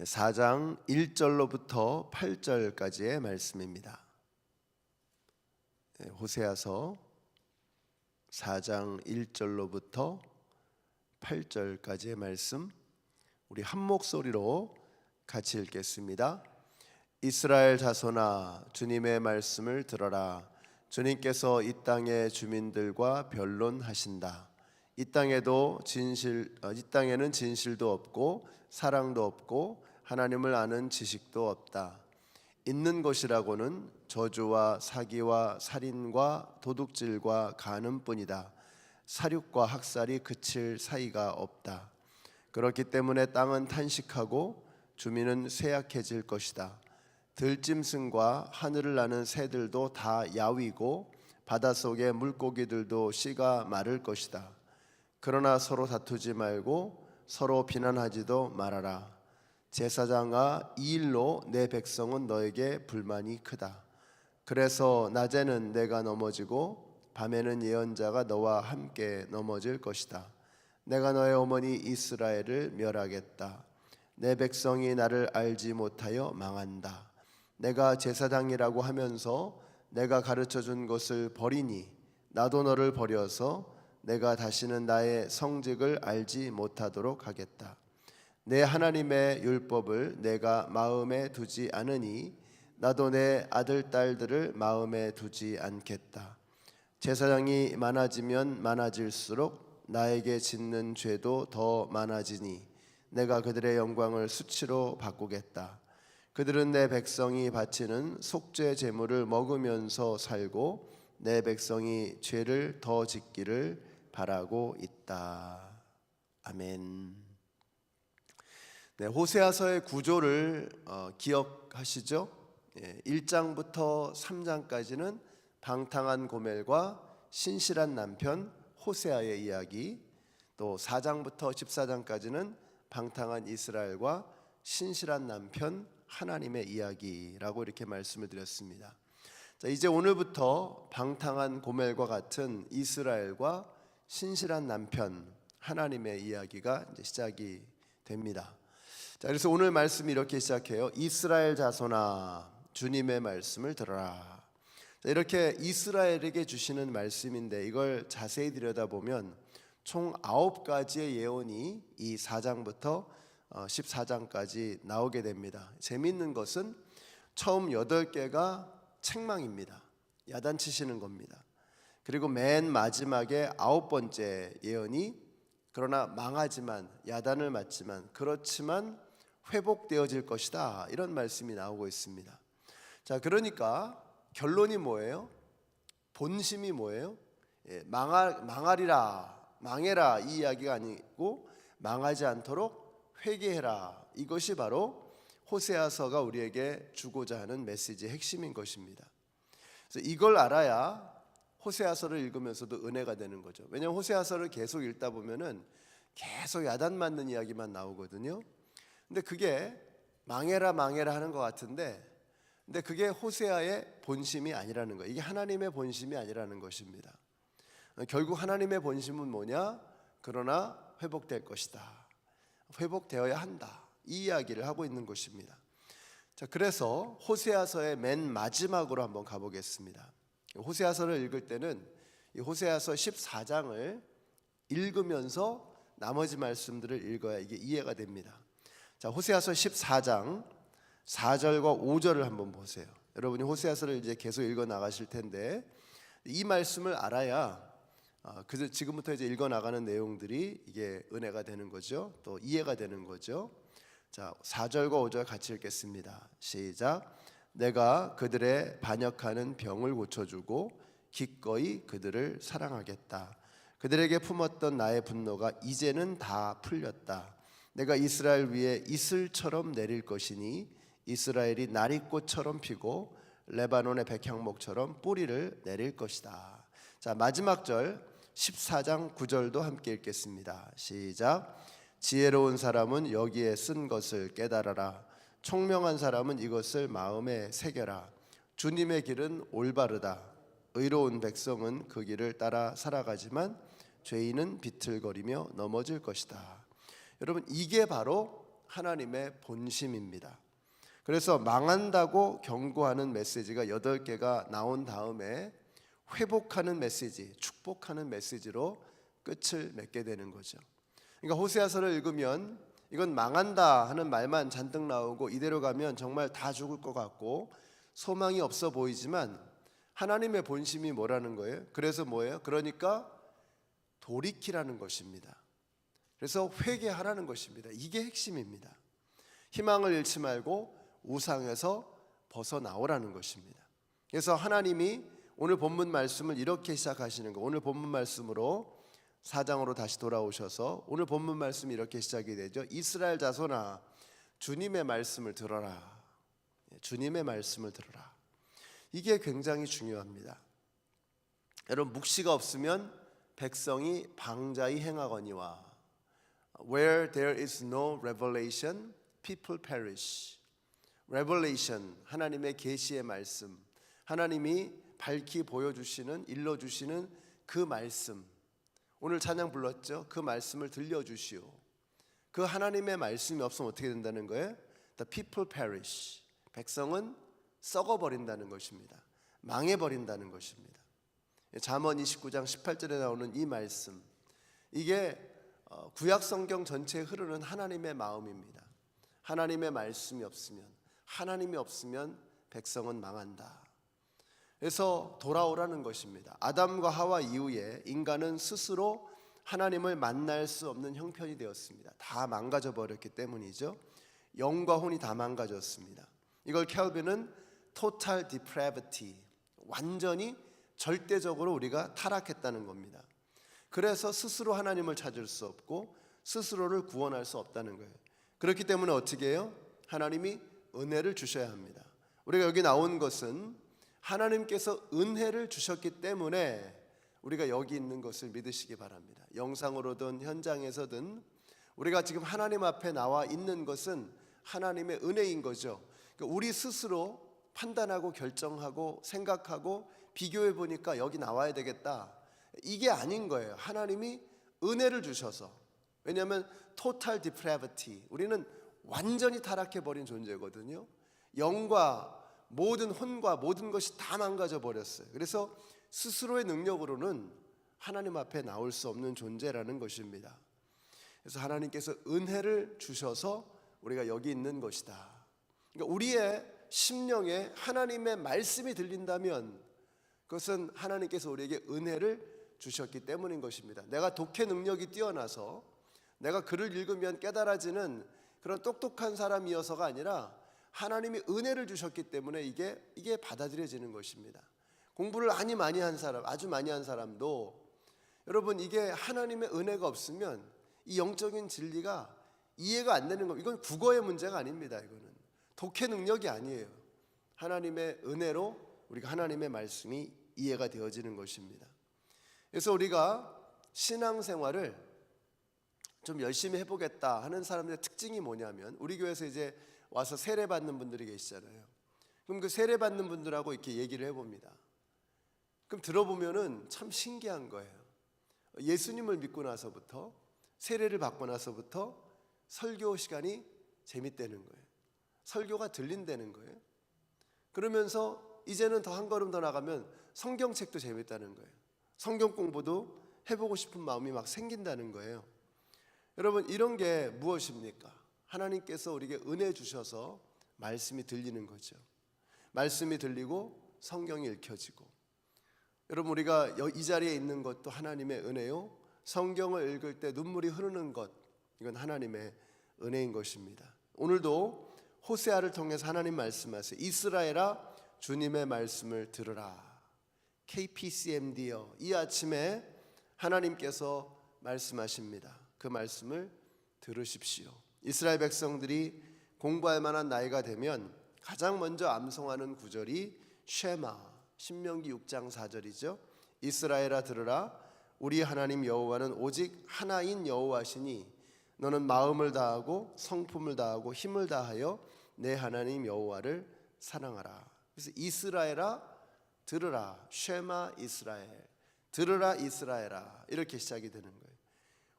4장 1절로부터 8절까지의 말씀입니다. 호세아서 4장 1절로부터 8절까지의 말씀, 우리 한 목소리로 같이 읽겠습니다. 이스라엘 자손아, 주님의 말씀을 들어라. 주님께서 이 땅의 주민들과 변론하신다. 이 땅에는 진실도 없고 사랑도 없고 하나님을 아는 지식도 없다. 있는 것이라고는 저주와 사기와 살인과 도둑질과 간음뿐이다. 사륙과 학살이 그칠 사이가 없다. 그렇기 때문에 땅은 탄식하고 주민은 쇠약해질 것이다. 들짐승과 하늘을 나는 새들도 다 야위고 바닷속의 물고기들도 씨가 마를 것이다. 그러나 서로 다투지 말고 서로 비난하지도 말아라. 제사장아, 이 일로 내 백성은 너에게 불만이 크다. 그래서 낮에는 내가 넘어지고 밤에는 예언자가 너와 함께 넘어질 것이다. 내가 너의 어머니 이스라엘을 멸하겠다. 내 백성이 나를 알지 못하여 망한다. 내가 제사장이라고 하면서 내가 가르쳐준 것을 버리니 나도 너를 버려서 내가 다시는 나의 성직을 알지 못하도록 하겠다. 내 하나님의 율법을 내가 마음에 두지 않으니 나도 내 아들 딸들을 마음에 두지 않겠다. 제사장이 많아지면 많아질수록 나에게 짓는 죄도 더 많아지니 내가 그들의 영광을 수치로 바꾸겠다. 그들은 내 백성이 바치는 속죄 제물을 먹으면서 살고 내 백성이 죄를 더 짓기를 바라고 있다. 아멘. 네, 호세아서의 구조를 기억하시죠? 1장부터 3장까지는 방탕한 고멜과 신실한 남편 호세아의 이야기, 또 4장부터 14장까지는 방탕한 이스라엘과 신실한 남편 하나님의 이야기라고 이렇게 말씀을 드렸습니다. 자, 이제 오늘부터 방탕한 고멜과 같은 이스라엘과 신실한 남편 하나님의 이야기가 이제 시작이 됩니다. 자, 그래서 오늘 말씀이 이렇게 시작해요. 이스라엘 자손아, 주님의 말씀을 들어라. 자, 이렇게 이스라엘에게 주시는 말씀인데 이걸 자세히 들여다보면 총 9가지의 예언이 이 4장부터 14장까지 나오게 됩니다. 재미있는 것은 처음 8개가 책망입니다. 야단치시는 겁니다. 그리고 맨 마지막에 9번째 예언이 그러나 망하지만, 야단을 맞지만, 그렇지만 회복되어질 것이다, 이런 말씀이 나오고 있습니다. 자, 그러니까 결론이 뭐예요? 본심이 뭐예요? 망하리라, 망해라, 이 이야기가 아니고 망하지 않도록 회개해라, 이것이 바로 호세아서가 우리에게 주고자 하는 메시지의 핵심인 것입니다. 그래서 이걸 알아야 호세아서를 읽으면서도 은혜가 되는 거죠. 왜냐하면 호세아서를 계속 읽다 보면은 계속 야단 맞는 이야기만 나오거든요. 근데 그게 망해라 망해라 하는 것 같은데, 근데 그게 호세아의 본심이 아니라는 거예요. 이게 하나님의 본심이 아니라는 것입니다. 결국 하나님의 본심은 뭐냐? 그러나 회복될 것이다, 회복되어야 한다, 이 이야기를 하고 있는 것입니다. 자, 그래서 호세아서의 맨 마지막으로 한번 가보겠습니다. 호세아서를 읽을 때는 이 호세아서 14장을 읽으면서 나머지 말씀들을 읽어야 이게 이해가 됩니다. 자, 호세아서 14장 4절과 5절을 한번 보세요. 여러분이 호세아서를 이제 계속 읽어 나가실 텐데 이 말씀을 알아야 그래서 지금부터 이제 읽어 나가는 내용들이 이게 은혜가 되는 거죠. 또 이해가 되는 거죠. 자, 4절과 5절 같이 읽겠습니다. 시작. 내가 그들의 반역하는 병을 고쳐주고 기꺼이 그들을 사랑하겠다. 그들에게 품었던 나의 분노가 이제는 다 풀렸다. 내가 이스라엘 위에 이슬처럼 내릴 것이니 이스라엘이 나리꽃처럼 피고 레바논의 백향목처럼 뿌리를 내릴 것이다. 자, 마지막 절 14장 9절도 함께 읽겠습니다. 시작. 지혜로운 사람은 여기에 쓴 것을 깨달아라. 총명한 사람은 이것을 마음에 새겨라. 주님의 길은 올바르다. 의로운 백성은 그 길을 따라 살아가지만 죄인은 비틀거리며 넘어질 것이다. 여러분, 이게 바로 하나님의 본심입니다. 그래서 망한다고 경고하는 메시지가 8개가 나온 다음에 회복하는 메시지, 축복하는 메시지로 끝을 맺게 되는 거죠. 그러니까 호세아서를 읽으면 이건 망한다 하는 말만 잔뜩 나오고 이대로 가면 정말 다 죽을 것 같고 소망이 없어 보이지만 하나님의 본심이 뭐라는 거예요? 그래서 뭐예요? 그러니까 돌이키라는 것입니다. 그래서 회개하라는 것입니다. 이게 핵심입니다. 희망을 잃지 말고 우상에서 벗어나오라는 것입니다. 그래서 하나님이 오늘 본문 말씀을 이렇게 시작하시는 거. 오늘 본문 말씀으로 4장으로 다시 돌아오셔서 오늘 본문 말씀이 이렇게 시작이 되죠. 이스라엘 자손아, 주님의 말씀을 들어라. 주님의 말씀을 들어라. 이게 굉장히 중요합니다. 여러분, 묵시가 없으면 백성이 방자히 행하거니와 Where there is no revelation, people perish. Revelation, 하나님의 계시의 말씀, 하나님이 밝히 보여주시는, 일러주시는 그 말씀, 오늘 찬양 불렀죠. 그 말씀을 들려주시오. 그 하나님의 말씀이 없으면 어떻게 된다는 거예요? The people perish. 백성은 썩어버린다는 것입니다. 망해버린다는 것입니다. 잠언 29장 18절에 나오는 이 말씀, 이게 구약 성경 전체에 흐르는 하나님의 마음입니다. 하나님의 말씀이 없으면, 하나님이 없으면 백성은 망한다. 그래서 돌아오라는 것입니다. 아담과 하와 이후에 인간은 스스로 하나님을 만날 수 없는 형편이 되었습니다. 다 망가져 버렸기 때문이죠. 영과 혼이 다 망가졌습니다. 이걸 켈빈은 total depravity, 완전히 절대적으로 우리가 타락했다는 겁니다. 그래서 스스로 하나님을 찾을 수 없고 스스로를 구원할 수 없다는 거예요. 그렇기 때문에 어떻게 해요? 하나님이 은혜를 주셔야 합니다. 우리가 여기 나온 것은 하나님께서 은혜를 주셨기 때문에 우리가 여기 있는 것을 믿으시기 바랍니다. 영상으로든 현장에서든 우리가 지금 하나님 앞에 나와 있는 것은 하나님의 은혜인 거죠. 그러니까 우리 스스로 판단하고 결정하고 생각하고 비교해 보니까 여기 나와야 되겠다, 이게 아닌 거예요. 하나님이 은혜를 주셔서. 왜냐하면 total depravity, 우리는 완전히 타락해 버린 존재거든요. 영과 모든 혼과 모든 것이 다 망가져 버렸어요. 그래서 스스로의 능력으로는 하나님 앞에 나올 수 없는 존재라는 것입니다. 그래서 하나님께서 은혜를 주셔서 우리가 여기 있는 것이다. 그러니까 우리의 심령에 하나님의 말씀이 들린다면 그것은 하나님께서 우리에게 은혜를 주셨기 때문인 것입니다. 내가 독해 능력이 뛰어나서 내가 글을 읽으면 깨달아지는 그런 똑똑한 사람이어서가 아니라 하나님이 은혜를 주셨기 때문에 이게 받아들여지는 것입니다. 공부를 많이 한 사람, 아주 많이 한 사람도 여러분, 이게 하나님의 은혜가 없으면 이 영적인 진리가 이해가 안 되는 겁니다. 이건 국어의 문제가 아닙니다. 이거는 독해 능력이 아니에요. 하나님의 은혜로 우리가 하나님의 말씀이 이해가 되어지는 것입니다. 그래서 우리가 신앙생활을 좀 열심히 해보겠다 하는 사람들의 특징이 뭐냐면, 우리 교회에서 이제 와서 세례 받는 분들이 계시잖아요. 그럼 그 세례 받는 분들하고 이렇게 얘기를 해봅니다. 그럼 들어보면은 참 신기한 거예요. 예수님을 믿고 나서부터, 세례를 받고 나서부터 설교 시간이 재밌다는 거예요. 설교가 들린다는 거예요. 그러면서 이제는 더 한 걸음 더 나가면 성경책도 재밌다는 거예요. 성경 공부도 해보고 싶은 마음이 막 생긴다는 거예요. 여러분, 이런 게 무엇입니까? 하나님께서 우리에게 은혜 주셔서 말씀이 들리는 거죠. 말씀이 들리고 성경이 읽혀지고. 여러분, 우리가 이 자리에 있는 것도 하나님의 은혜요, 성경을 읽을 때 눈물이 흐르는 것, 이건 하나님의 은혜인 것입니다. 오늘도 호세아를 통해서 하나님 말씀하세요. 이스라엘아, 주님의 말씀을 들으라. KPCMD요, 이 아침에 하나님께서 말씀하십니다. 그 말씀을 들으십시오. 이스라엘 백성들이 공부할 만한 나이가 되면 가장 먼저 암송하는 구절이 쉐마, 신명기 6장 4절이죠. 이스라엘아 들으라, 우리 하나님 여호와는 오직 하나인 여호와시니 너는 마음을 다하고 성품을 다하고 힘을 다하여 내 하나님 여호와를 사랑하라. 그래서 이스라엘아 들으라, 쉐마 이스라엘, 들으라 이스라엘아, 이렇게 시작이 되는 거예요.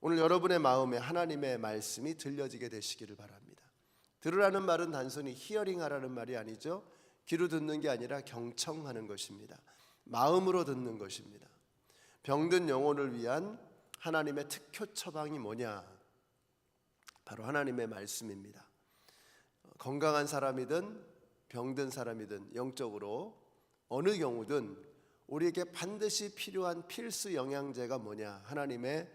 오늘 여러분의 마음에 하나님의 말씀이 들려지게 되시기를 바랍니다. 들으라는 말은 단순히 히어링하라는 말이 아니죠. 귀로 듣는 게 아니라 경청하는 것입니다. 마음으로 듣는 것입니다. 병든 영혼을 위한 하나님의 특효 처방이 뭐냐? 바로 하나님의 말씀입니다. 건강한 사람이든 병든 사람이든 영적으로 어느 경우든 우리에게 반드시 필요한 필수 영양제가 뭐냐? 하나님의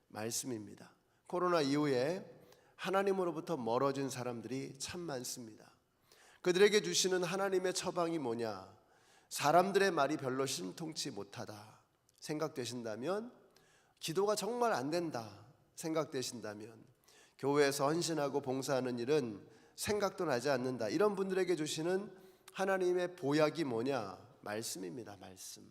말씀입니다. 코로나 이후에 하나님으로부터 멀어진 사람들이 참 많습니다. 그들에게 주시는 하나님의 처방이 뭐냐? 사람들의 말이 별로 신통치 못하다 생각되신다면, 기도가 정말 안 된다 생각되신다면, 교회에서 헌신하고 봉사하는 일은 생각도 나지 않는다, 이런 분들에게 주시는 하나님의 보약이 뭐냐? 말씀입니다. 말씀.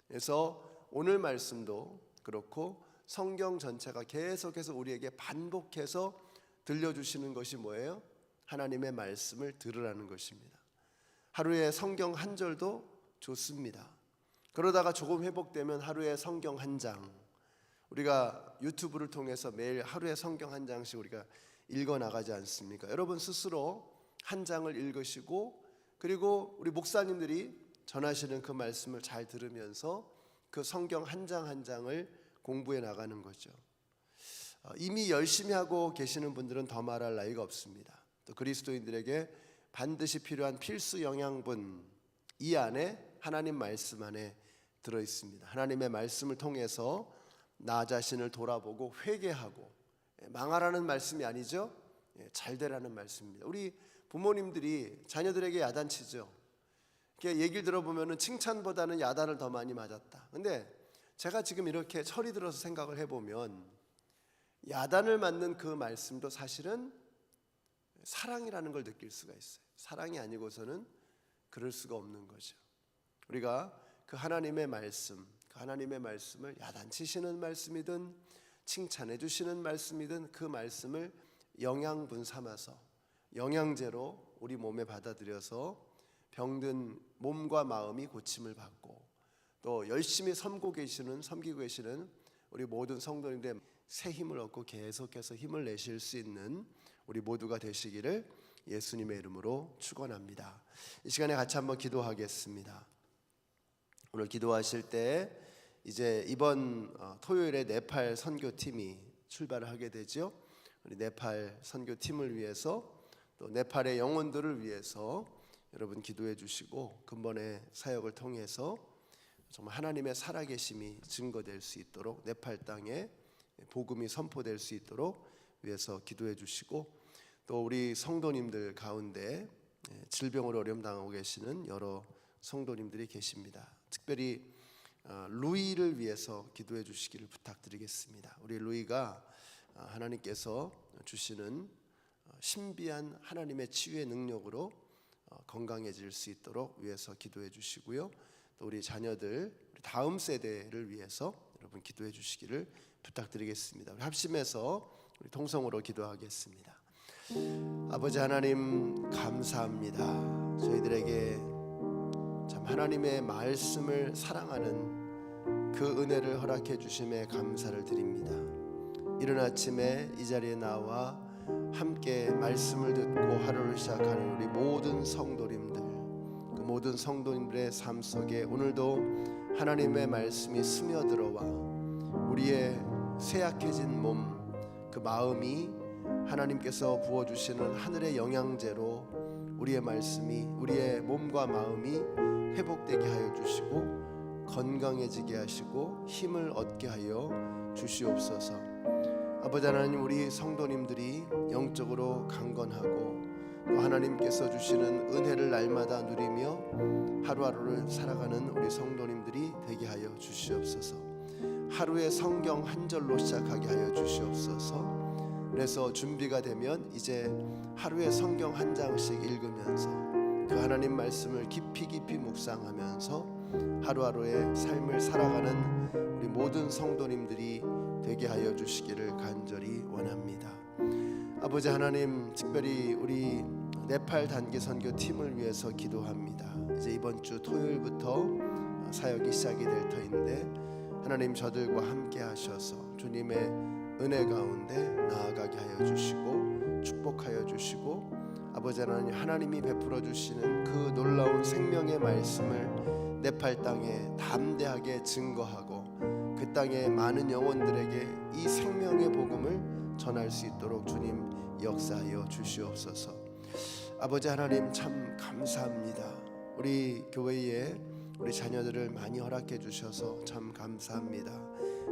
그래서 오늘 말씀도 그렇고 성경 전체가 계속해서 우리에게 반복해서 들려주시는 것이 뭐예요? 하나님의 말씀을 들으라는 것입니다. 하루에 성경 한 절도 좋습니다. 그러다가 조금 회복되면 하루에 성경 한 장, 우리가 유튜브를 통해서 매일 하루에 성경 한 장씩 우리가 읽어 나가지 않습니까? 여러분 스스로 한 장을 읽으시고, 그리고 우리 목사님들이 전하시는 그 말씀을 잘 들으면서 그 성경 한 장 한 장을 공부해 나가는 거죠. 이미 열심히 하고 계시는 분들은 더 말할 나위가 없습니다. 또 그리스도인들에게 반드시 필요한 필수 영양분, 이 안에 하나님 말씀 안에 들어 있습니다. 하나님의 말씀을 통해서 나 자신을 돌아보고 회개하고, 망하라는 말씀이 아니죠. 잘 되라는 말씀입니다. 우리 부모님들이 자녀들에게 야단치죠. 얘기를 들어보면 칭찬보다는 야단을 더 많이 맞았다. 근데 제가 지금 이렇게 철이 들어서 생각을 해보면 야단을 맞는 그 말씀도 사실은 사랑이라는 걸 느낄 수가 있어요. 사랑이 아니고서는 그럴 수가 없는 거죠. 우리가 그 하나님의 말씀, 그 하나님의 말씀을 야단치시는 말씀이든 칭찬해 주시는 말씀이든 그 말씀을 영양분 삼아서, 영양제로 우리 몸에 받아들여서 병든 몸과 마음이 고침을 받고, 또 열심히 섬기고 계시는 우리 모든 성도님들의 새 힘을 얻고 계속해서 힘을 내실 수 있는 우리 모두가 되시기를 예수님의 이름으로 축원합니다. 이 시간에 같이 한번 기도하겠습니다. 오늘 기도하실 때 이제 이번 토요일에 네팔 선교팀이 출발을 하게 되죠. 우리 네팔 선교팀을 위해서, 또 네팔의 영혼들을 위해서 여러분 기도해 주시고, 근본의 사역을 통해서 정말 하나님의 살아계심이 증거될 수 있도록, 네팔 땅에 복음이 선포될 수 있도록 위해서 기도해 주시고, 또 우리 성도님들 가운데 질병으로 어려움 당하고 계시는 여러 성도님들이 계십니다. 특별히 루이를 위해서 기도해 주시기를 부탁드리겠습니다. 우리 루이가 하나님께서 주시는 신비한 하나님의 치유의 능력으로 건강해질 수 있도록 위해서 기도해 주시고요. 또 우리 자녀들, 우리 다음 세대를 위해서 여러분 기도해 주시기를 부탁드리겠습니다. 우리 합심해서 우리 통성으로 기도하겠습니다. 아버지 하나님 감사합니다. 저희들에게 참 하나님의 말씀을 사랑하는 그 은혜를 허락해 주심에 감사를 드립니다. 이른 아침에 이 자리에 나와 함께 말씀을 듣고 하루를 시작하는 우리 모든 성도님들, 그 모든 성도님들의 삶 속에 오늘도 하나님의 말씀이 스며들어와 우리의 쇠약해진 몸, 그 마음이 하나님께서 부어주시는 하늘의 영양제로 우리의 말씀이, 우리의 몸과 마음이 회복되게 하여 주시고 건강해지게 하시고 힘을 얻게 하여 주시옵소서. 아버지 하나님, 우리 성도님들이 영적으로 강건하고 또 하나님께서 주시는 은혜를 날마다 누리며 하루하루를 살아가는 우리 성도님들이 되게 하여 주시옵소서. 하루에 성경 한 절로 시작하게 하여 주시옵소서. 그래서 준비가 되면 이제 하루에 성경 한 장씩 읽으면서 그 하나님 말씀을 깊이 묵상하면서 하루하루의 삶을 살아가는 우리 모든 성도님들이 되게 하여 주시기를 간절히 원합니다. 아버지 하나님, 특별히 우리 네팔 단기 선교 팀을 위해서 기도합니다. 이제 이번 주 토요일부터 사역이 시작이 될 터인데 하나님 저들과 함께 하셔서 주님의 은혜 가운데 나아가게 하여 주시고 축복하여 주시고 아버지 하나님, 하나님이 베풀어 주시는 그 놀라운 생명의 말씀을 네팔 땅에 담대하게 증거하고 그 땅의 많은 영혼들에게 이 생명의 복음을 전할 수 있도록 주님 역사하여 주시옵소서. 아버지 하나님, 참 감사합니다. 우리 교회에 우리 자녀들을 많이 허락해 주셔서 참 감사합니다.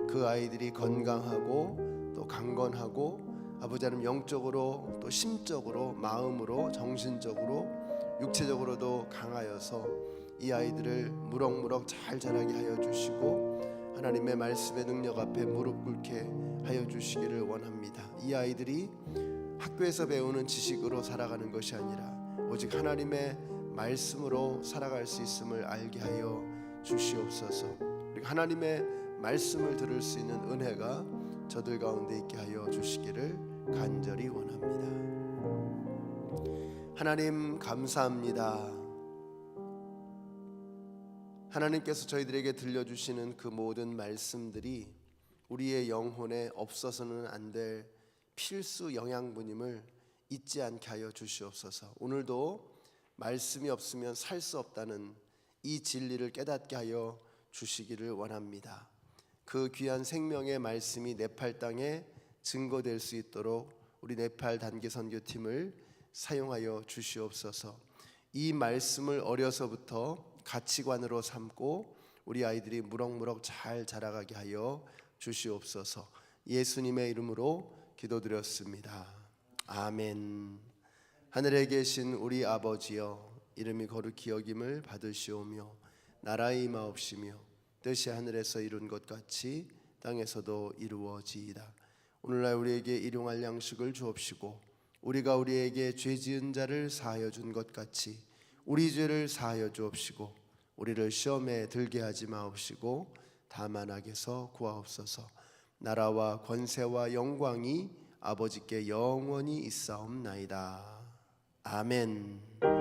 그 아이들이 건강하고 또 강건하고 아버지 하나님, 영적으로 또 심적으로 마음으로 정신적으로 육체적으로도 강하여서 이 아이들을 무럭무럭 잘 자라게 하여 주시고 하나님의 말씀의 능력 앞에 무릎 꿇게 하여 주시기를 원합니다. 이 아이들이 학교에서 배우는 지식으로 살아가는 것이 아니라 오직 하나님의 말씀으로 살아갈 수 있음을 알게 하여 주시옵소서. 그리고 하나님의 말씀을 들을 수 있는 은혜가 저들 가운데 있게 하여 주시기를 간절히 원합니다. 하나님 감사합니다. 하나님께서 저희들에게 들려주시는 그 모든 말씀들이 우리의 영혼에 없어서는 안 될 필수 영양분임을 잊지 않게 하여 주시옵소서. 오늘도 말씀이 없으면 살 수 없다는 이 진리를 깨닫게 하여 주시기를 원합니다. 그 귀한 생명의 말씀이 네팔 땅에 증거될 수 있도록 우리 네팔 단기 선교팀을 사용하여 주시옵소서. 이 말씀을 어려서부터 가치관으로 삼고 우리 아이들이 무럭무럭 잘 자라가게 하여 주시옵소서. 예수님의 이름으로 기도드렸습니다. 아멘. 하늘에 계신 우리 아버지여, 이름이 거룩히 여김을 받으시오며 나라의 임하옵시며 뜻이 하늘에서 이룬 것 같이 땅에서도 이루어지이다. 오늘날 우리에게 일용할 양식을 주옵시고 우리가 우리에게 죄 지은 자를 사하여 준 것 같이 우리 죄를 사하여 주옵시고 우리를 시험에 들게 하지 마옵시고 다만 악에서 구하옵소서. 나라와 권세와 영광이 아버지께 영원히 있사옵나이다. 아멘.